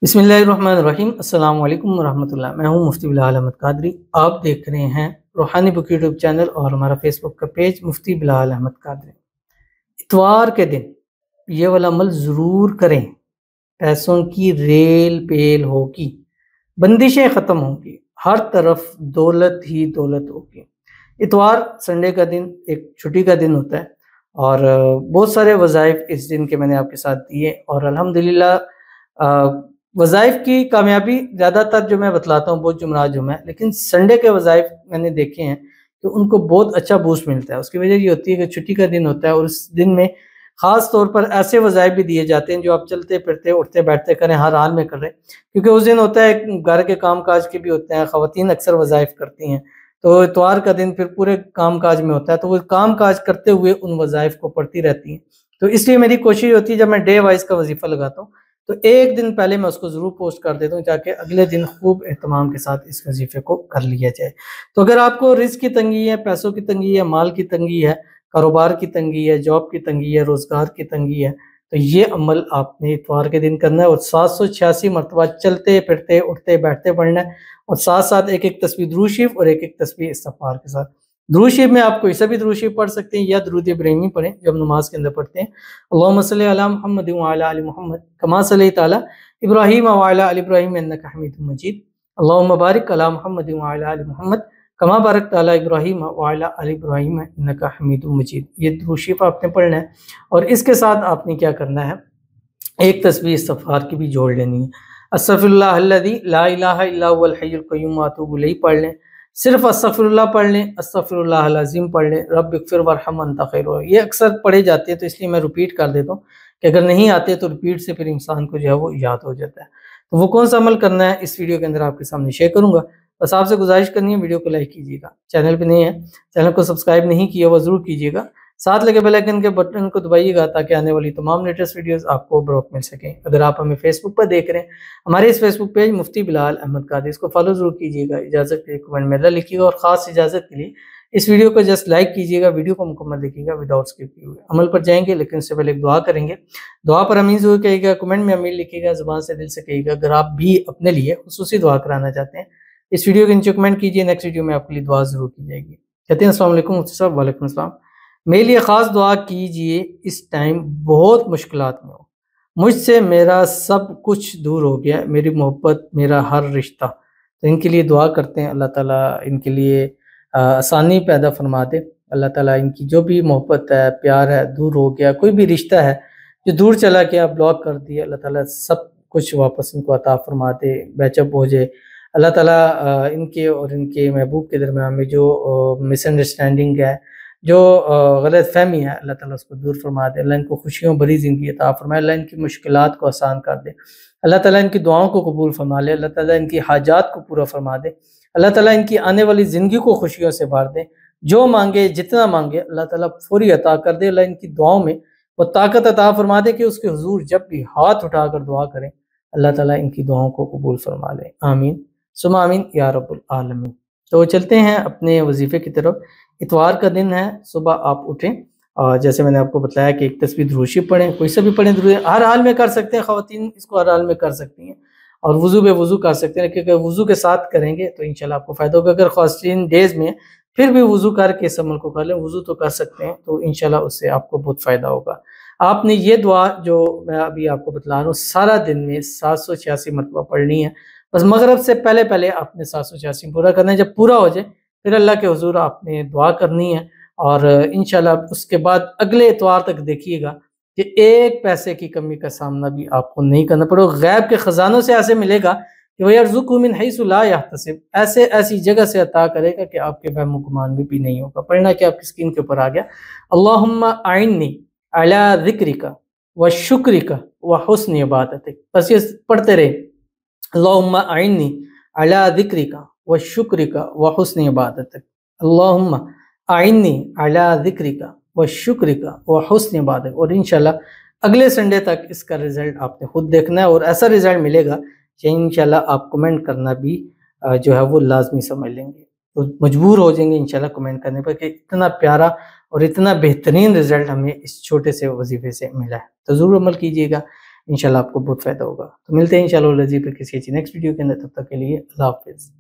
बिस्मिल्लाहिर्रहमानिर्रहीम। अस्सलाम वालेकुम रहमतुल्लाह। मैं हूं मुफ्ती बिलाल अहमद कादरी। आप देख रहे हैं रूहानी बुक यूट्यूब चैनल और हमारा फेसबुक का पेज मुफ्ती बिलाल अहमद कादरी। इतवार के दिन ये वाला अमल ज़रूर करें। पैसों की रेल पेल होगी, बंदिशें ख़त्म होंगी, हर तरफ दौलत ही दौलत होगी। इतवार संडे का दिन एक छुट्टी का दिन होता है और बहुत सारे वज़ाइफ इस दिन के मैंने आपके साथ दिए और अल्हम्दुलिल्लाह वज़ाइफ की कामयाबी ज़्यादातर जो मैं बतलाता हूँ बहुत जुमरात जुमा है, लेकिन संडे के वज़ाइफ मैंने देखे हैं कि उनको बहुत अच्छा बूस्ट मिलता है। उसकी वजह ये होती है कि छुट्टी का दिन होता है और उस दिन में ख़ास तौर पर ऐसे वज़ाइफ भी दिए जाते हैं जो आप चलते फिरते उठते बैठते करें, हर हाल में कर रहे हैं, क्योंकि उस दिन होता है घर के काम काज के भी होते हैं। ख़वातीन अक्सर वज़ाइफ करती हैं, तो इतवार का दिन फिर पूरे काम काज में होता है, तो वो काम काज करते हुए उन वज़ाइफ को पढ़ती रहती हैं। तो इसलिए मेरी कोशिश होती है जब मैं डे वाइज का वजीफ़ा लगाता हूँ तो एक दिन पहले मैं उसको ज़रूर पोस्ट कर देता हूँ ताकि अगले दिन खूब एहतमाम के साथ इस वजीफ़े को कर लिया जाए। तो अगर आपको रिज़्क की तंगी है, पैसों की तंगी है, माल की तंगी है, कारोबार की तंगी है, जॉब की तंगी है, रोज़गार की तंगी है, तो ये अमल आपने इतवार के दिन करना है और 786 मरतबा चलते फिरते उठते बैठते पढ़ना है और साथ साथ एक एक तस्बीह दुरूद शरीफ और एक एक तस्बीह इस्तिग़फ़ार के साथ। दुरूद शरीफ में आप कोई सा भी दुरूद शरीफ पढ़ सकते हैं या दुरूद इब्राहिमी पढ़ें जो हम नमाज के अंदर पढ़ते हैं। अल्लाहुम्मा सल्लि अला मुहम्मद व अला आलि मुहम्मद कमा सल्लैता अला इब्राहीम व अला आलि इब्राहीम इन्नका हमीदुम मजीद। अल्लाहुम्मा बारिक अला मुहम्मद व अला आलि मुहम्मद कमा बारकता अला इब्राहीम व अला आलि इब्राहीम इन्नका हमीदुम मजीद। ये दुरूद शरीफ आपने पढ़ना है और इसके साथ आपने क्या करना है, एक तस्बीह इस्तिग़फ़ार की भी जोड़ लेनी है। अस्तग़फ़िरुल्लाह अल्लज़ी ला इलाहा इल्ला हुवल हय्युल क़य्यूम व अतूबु इलैहि पढ़ लें। सिर्फ अस्तग़फ़िरुल्लाह पढ़ लें, अस्तग़फ़िरुल्लाहल अज़ीम पढ़ लें, रब्बिग़फ़िर वरहम अंता खैरुर। ये अक्सर पढ़े जाते हैं तो इसलिए मैं रिपीट कर देता हूँ कि अगर नहीं आते तो रिपीट से फिर इंसान को जो है वो याद हो जाता है। तो वो कौन सा अमल करना है इस वीडियो के अंदर आपके सामने शेयर करूँगा। बस आपसे गुजारिश करनी है, वीडियो को लाइक कीजिएगा, चैनल पे नए हैं चैनल को सब्सक्राइब नहीं किया हुआ ज़रूर कीजिएगा, साथ लगे बेल आइकन के बटन को दबाइएगा ताकि आने वाली तमाम लेटेस्ट वीडियोस आपको बरोक़ मिल सकें। अगर आप हमें फेसबुक पर देख रहे हैं, हमारे इस फेसबुक पेज मुफ्ती बिलाल अहमद कादरी, इसको फॉलो ज़रूर कीजिएगा। इजाज़त के लिए कमेंट में अल्लाह लिखिएगा और ख़ास इजाज़त के लिए इस वीडियो को जस्ट लाइक कीजिएगा, वीडियो को मुकम्मल देखिएगा विदाउट स्किप किए हुए। अमल पर जाएंगे लेकिन उससे पहले एक दुआ करेंगे। दुआ पर आमीन ज़रूर कहिएगा, कमेंट में आमीन लिखिएगा, ज़ुबान से दिल से कहिएगा। अगर आप भी अपने लिए खुसूसी दुआ कराना चाहते हैं इस वीडियो के नीचे कमेंट कीजिए, नेक्स्ट वीडियो में आपके लिए दुआ ज़रूर की जाएगी। कहते हैं अस्सलाम वालेकुम मुफ्ती साहब। वालेकुम अस्सलाम। मेरे लिए ख़ास दुआ कीजिए, इस टाइम बहुत मुश्किलात में हो, मुझसे मेरा सब कुछ दूर हो गया, मेरी मोहब्बत मेरा हर रिश्ता। तो इनके लिए दुआ करते हैं, अल्लाह ताला इनके लिए आसानी पैदा फरमा दे। अल्लाह ताला इनकी जो भी मोहब्बत है, प्यार है, दूर हो गया, कोई भी रिश्ता है जो दूर चला गया, ब्लॉक कर दिया, अल्लाह ताला सब कुछ वापस इनको अता फरमा दे, बैचअप हो जाए। अल्लाह ताला इनके और इनके महबूब के दरमियान में जो मिसअंडरस्टैंडिंग है, जो गलत फहमी है, अल्लाह ताला उसको दूर फरमा दे। अल्लाह इनको खुशियों भरी ज़िंदगी अता फरमाए, अल्लाह इनकी मुश्किलात को आसान कर दे, अल्लाह ताला इनकी दुआओं को कबूल फरमा ले, अल्लाह ताला इनकी हाजात को पूरा फरमा दे, अल्लाह ताला इनकी आने वाली ज़िंदगी को खुशियों से भर दे। जो मांगे जितना मांगे अल्लाह ताला फौरी अता कर दे। अल्लाह इनकी दुआओं में वो ताकत अता फरमा दे कि उसके हुजूर जब भी हाथ उठाकर दुआ करें अल्लाह ताला इनकी दुआओं को कबूल फरमा ले। आमीन सुम्मा आमीन या रब्बुल आलमीन। तो चलते हैं अपने वजीफ़े की तरफ। इतवार का दिन है, सुबह आप उठें और जैसे मैंने आपको बताया कि एक तस्बीह दुरूद शरीफ पढ़ें, कोई सा भी पढ़ें, दुरूद हर हाल में कर सकते हैं, ख़वातीन इसको हर हाल में कर सकती हैं और वज़ू बेवज़ू कर सकते हैं, क्योंकि वज़ू के साथ करेंगे तो इंशाल्लाह आपको फ़ायदा होगा। अगर ख़वातीन डेज़ में फिर भी वज़ू करके इस अमल को कर लें, वज़ू तो कर सकते हैं, तो इंशाल्लाह उससे आपको बहुत फ़ायदा होगा। आपने ये दुआ जो मैं अभी आपको बतला रहा हूँ सारा दिन में 786 मरतबा पढ़नी है। बस मगरिब से पहले पहले आपने 786 पूरा करना है। जब पूरा हो जाए फिर अल्लाह के हुजूर आपने दुआ करनी है और इंशाल्लाह उसके बाद अगले इतवार तक देखिएगा कि एक पैसे की कमी का सामना भी आपको नहीं करना पड़ेगा। गैब के खजानों से ऐसे मिलेगा कि वयरज़ुक़हु मिन हैसु ला यहतसिब, ऐसे ऐसी जगह से अता करेगा कि आपके वहम गुमान भी नहीं होगा। पढ़ना क्या आपकी स्क्रीन के ऊपर आ गया, अल्लाहुम्मा अइन्नी अला ज़िक्रिका व शुक्रिका व हुस्नि इबादतिक। बस ये पढ़ते रहे, अल्लाहुम्मा अइन्नी अला ज़िक्रिका व शुक्रिका व हुस्नि इबादतिक, अल्लाहुम्मा अइन्नी अला ज़िक्रिका व शुक्रिका व हुस्नि इबादतिक। और इंशाल्लाह अगले संडे तक इसका रिज़ल्ट आपने खुद देखना है और ऐसा रिज़ल्ट मिलेगा कि इंशाल्लाह आप कमेंट करना भी जो है वो लाजमी समझ लेंगे, तो मजबूर हो जाएंगे इंशाल्लाह कमेंट करने पर कि इतना प्यारा और इतना बेहतरीन रिज़ल्ट हमें इस छोटे से वजीफ़े से मिला है। तो ज़रूर अमल कीजिएगा। انشاءاللہ آپ کو بہت فائدہ ہوگا. تو ملتے ہیں انشاءاللہ پھر کسی اچھی نیکسٹ ویڈیو کے اندر. تب تک کے لیے اللہ حافظ.